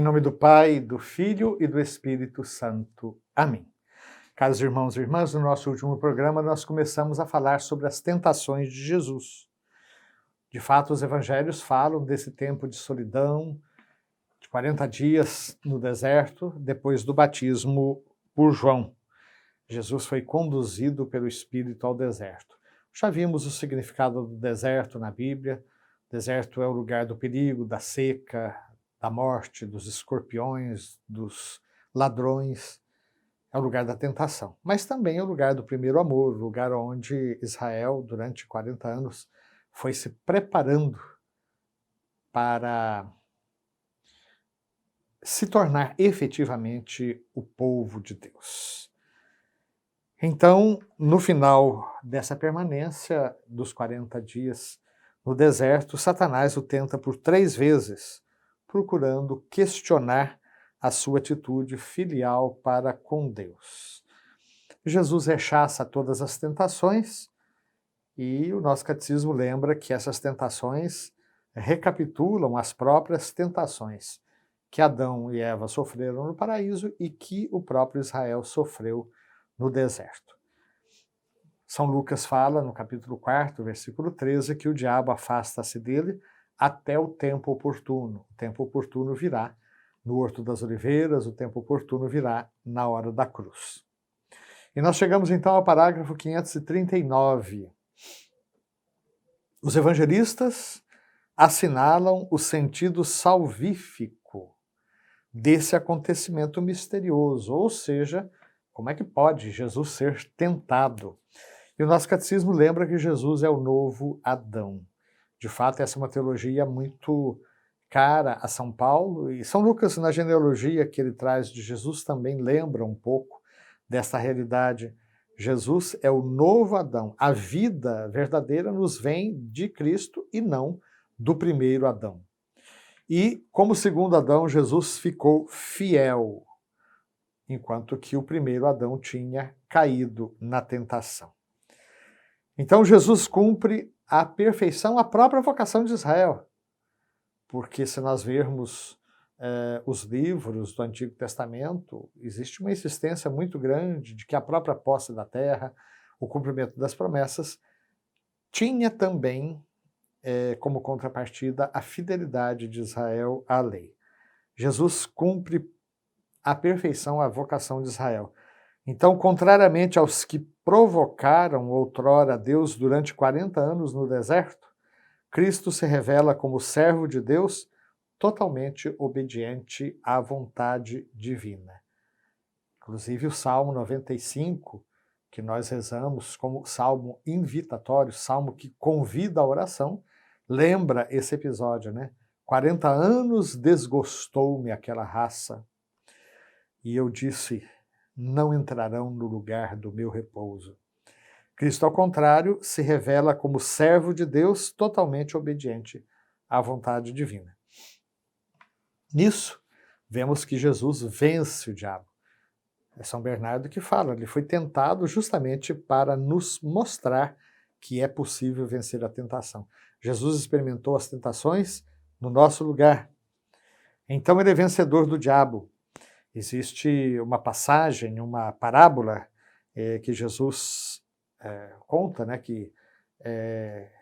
Em nome do Pai, do Filho e do Espírito Santo. Amém. Caros irmãos e irmãs, no nosso último programa nós começamos a falar sobre as tentações de Jesus. De fato, os evangelhos falam desse tempo de solidão, de 40 dias no deserto, depois do batismo por João. Jesus foi conduzido pelo Espírito ao deserto. Já vimos o significado do deserto na Bíblia. O deserto é o lugar do perigo, da seca, da morte, dos escorpiões, dos ladrões. É o lugar da tentação. Mas também é o lugar do primeiro amor, o lugar onde Israel, durante 40 anos, foi se preparando para se tornar efetivamente o povo de Deus. Então, no final dessa permanência dos 40 dias no deserto, Satanás o tenta por 3 vezes, procurando questionar a sua atitude filial para com Deus. Jesus rechaça todas as tentações e o nosso catecismo lembra que essas tentações recapitulam as próprias tentações que Adão e Eva sofreram no paraíso e que o próprio Israel sofreu no deserto. São Lucas fala, no capítulo 4, versículo 13, que o diabo afasta-se dele até o tempo oportuno. O tempo oportuno virá no Horto das Oliveiras, o tempo oportuno virá na hora da cruz. E nós chegamos então ao parágrafo 539. Os evangelistas assinalam o sentido salvífico desse acontecimento misterioso, ou seja, como é que pode Jesus ser tentado? E o nosso catecismo lembra que Jesus é o novo Adão. De fato, essa é uma teologia muito cara a São Paulo, e São Lucas, na genealogia que ele traz de Jesus, também lembra um pouco dessa realidade. Jesus é o novo Adão. A vida verdadeira nos vem de Cristo e não do primeiro Adão. E, como segundo Adão, Jesus ficou fiel, enquanto que o primeiro Adão tinha caído na tentação. Então Jesus cumpre à perfeição a própria vocação de Israel, porque se nós vermos os livros do Antigo Testamento, existe uma insistência muito grande de que a própria posse da terra, o cumprimento das promessas, tinha também como contrapartida a fidelidade de Israel à lei. Jesus cumpre à perfeição a vocação de Israel. Então, contrariamente aos que provocaram outrora Deus durante 40 anos no deserto, Cristo se revela como servo de Deus, totalmente obediente à vontade divina. Inclusive o Salmo 95, que nós rezamos como salmo invitatório, salmo que convida à oração, lembra esse episódio, né? 40 anos desgostou-me aquela raça, e eu disse, não entrarão no lugar do meu repouso. Cristo, ao contrário, se revela como servo de Deus, totalmente obediente à vontade divina. Nisso, vemos que Jesus vence o diabo. É São Bernardo que fala, ele foi tentado justamente para nos mostrar que é possível vencer a tentação. Jesus experimentou as tentações no nosso lugar. Então ele é vencedor do diabo. Existe uma passagem, uma parábola que Jesus conta, né, que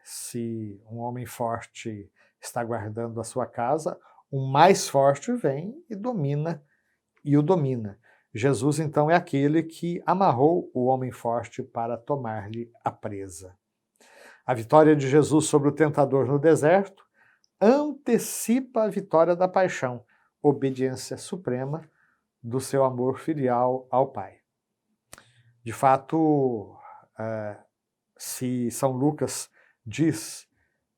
se um homem forte está guardando a sua casa, um mais forte vem e o domina. Jesus, então, é aquele que amarrou o homem forte para tomar-lhe a presa. A vitória de Jesus sobre o tentador no deserto antecipa a vitória da paixão, obediência suprema do seu amor filial ao Pai. De fato, se São Lucas diz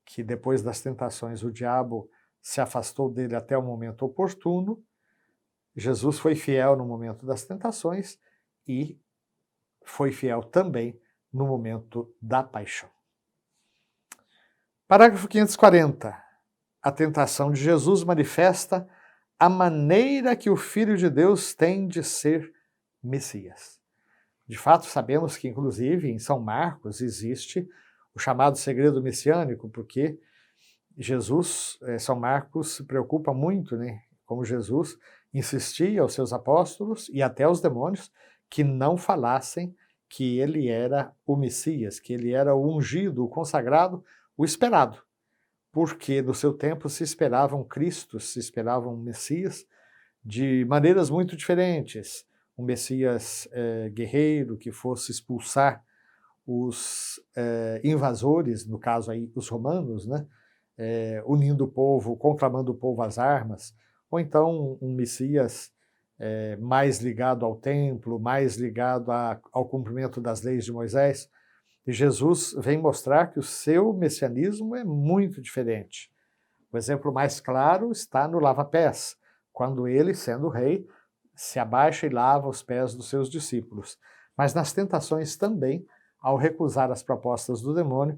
que depois das tentações o diabo se afastou dele até o momento oportuno, Jesus foi fiel no momento das tentações e foi fiel também no momento da paixão. Parágrafo 540. A tentação de Jesus manifesta a maneira que o Filho de Deus tem de ser Messias. De fato, sabemos que, inclusive, em São Marcos existe o chamado segredo messiânico, porque Jesus, São Marcos, se preocupa muito, né, como Jesus insistia aos seus apóstolos e até aos demônios que não falassem que ele era o Messias, que ele era o ungido, o consagrado, o esperado, porque no seu tempo se esperavam Cristos, se esperavam Messias de maneiras muito diferentes. Um Messias guerreiro que fosse expulsar os invasores, no caso aí os romanos, né? Unindo o povo, conclamando o povo às armas, ou então um Messias mais ligado ao templo, mais ligado ao cumprimento das leis de Moisés. E Jesus vem mostrar que o seu messianismo é muito diferente. O exemplo mais claro está no lava-pés, quando ele, sendo rei, se abaixa e lava os pés dos seus discípulos. Mas nas tentações também, ao recusar as propostas do demônio,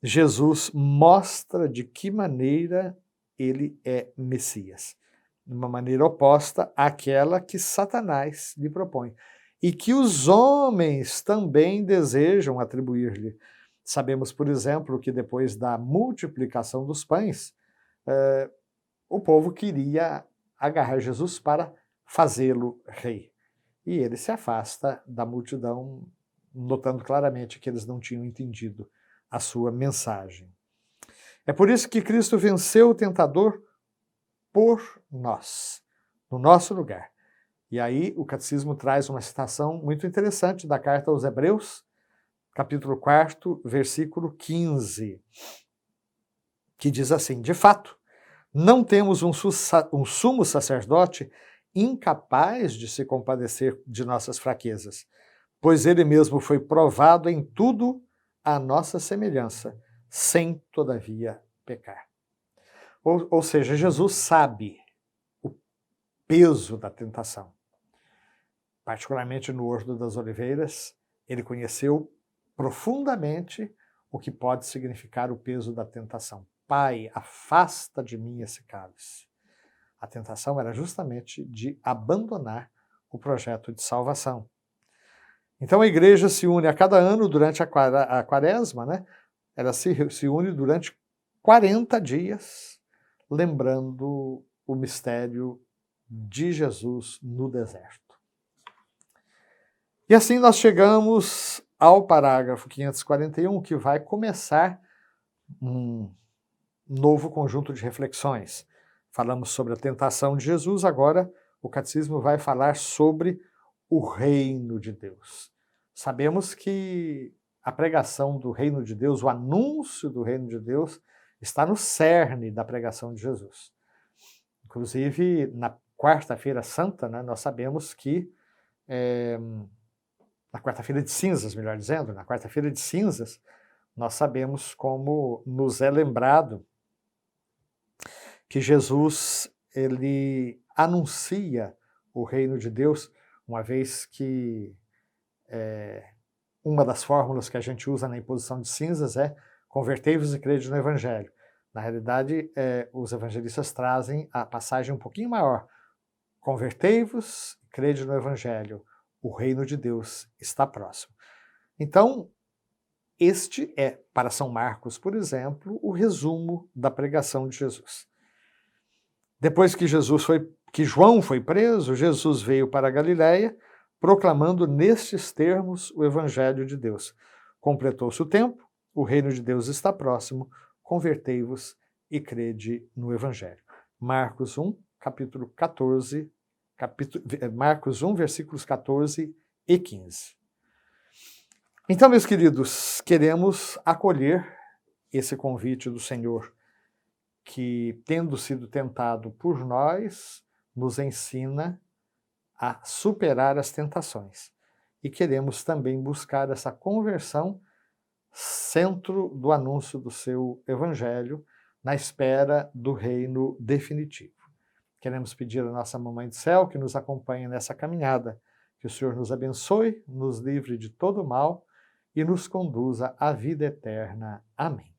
Jesus mostra de que maneira ele é Messias. De uma maneira oposta àquela que Satanás lhe propõe. E que os homens também desejam atribuir-lhe. Sabemos, por exemplo, que depois da multiplicação dos pães, o povo queria agarrar Jesus para fazê-lo rei. E ele se afasta da multidão, notando claramente que eles não tinham entendido a sua mensagem. É por isso que Cristo venceu o tentador por nós, no nosso lugar. E aí o Catecismo traz uma citação muito interessante da carta aos Hebreus, capítulo 4, versículo 15, que diz assim: de fato, não temos um sumo sacerdote incapaz de se compadecer de nossas fraquezas, pois ele mesmo foi provado em tudo à nossa semelhança, sem, todavia, pecar. Ou seja, Jesus sabe o peso da tentação. Particularmente no Horto das Oliveiras, ele conheceu profundamente o que pode significar o peso da tentação. Pai, afasta de mim esse cálice. A tentação era justamente de abandonar o projeto de salvação. Então a igreja se une a cada ano durante a quaresma, né? Ela se une durante 40 dias, lembrando o mistério de Jesus no deserto. E assim nós chegamos ao parágrafo 541, que vai começar um novo conjunto de reflexões. Falamos sobre a tentação de Jesus, agora o Catecismo vai falar sobre o reino de Deus. Sabemos que a pregação do reino de Deus, o anúncio do reino de Deus, está no cerne da pregação de Jesus. Inclusive, na quarta-feira santa, né, nós sabemos que, na quarta-feira de cinzas, melhor dizendo, na quarta-feira de cinzas, nós sabemos como nos é lembrado que Jesus, ele anuncia o reino de Deus, uma vez que uma das fórmulas que a gente usa na imposição de cinzas é convertei-vos e crede no Evangelho. Na realidade, os evangelistas trazem a passagem um pouquinho maior. Convertei-vos e crede no Evangelho. O reino de Deus está próximo. Então, este é, para São Marcos, por exemplo, o resumo da pregação de Jesus. Depois que João foi preso, Jesus veio para a Galiléia, proclamando nestes termos o Evangelho de Deus. Completou-se o tempo, o reino de Deus está próximo, convertei-vos e crede no Evangelho. Marcos 1, capítulo 14, Marcos 1, versículos 14 e 15. Então, meus queridos, queremos acolher esse convite do Senhor, que, tendo sido tentado por nós, nos ensina a superar as tentações. E queremos também buscar essa conversão, centro do anúncio do seu Evangelho, na espera do reino definitivo. Queremos pedir à nossa Mamãe do Céu que nos acompanhe nessa caminhada, que o Senhor nos abençoe, nos livre de todo mal e nos conduza à vida eterna. Amém.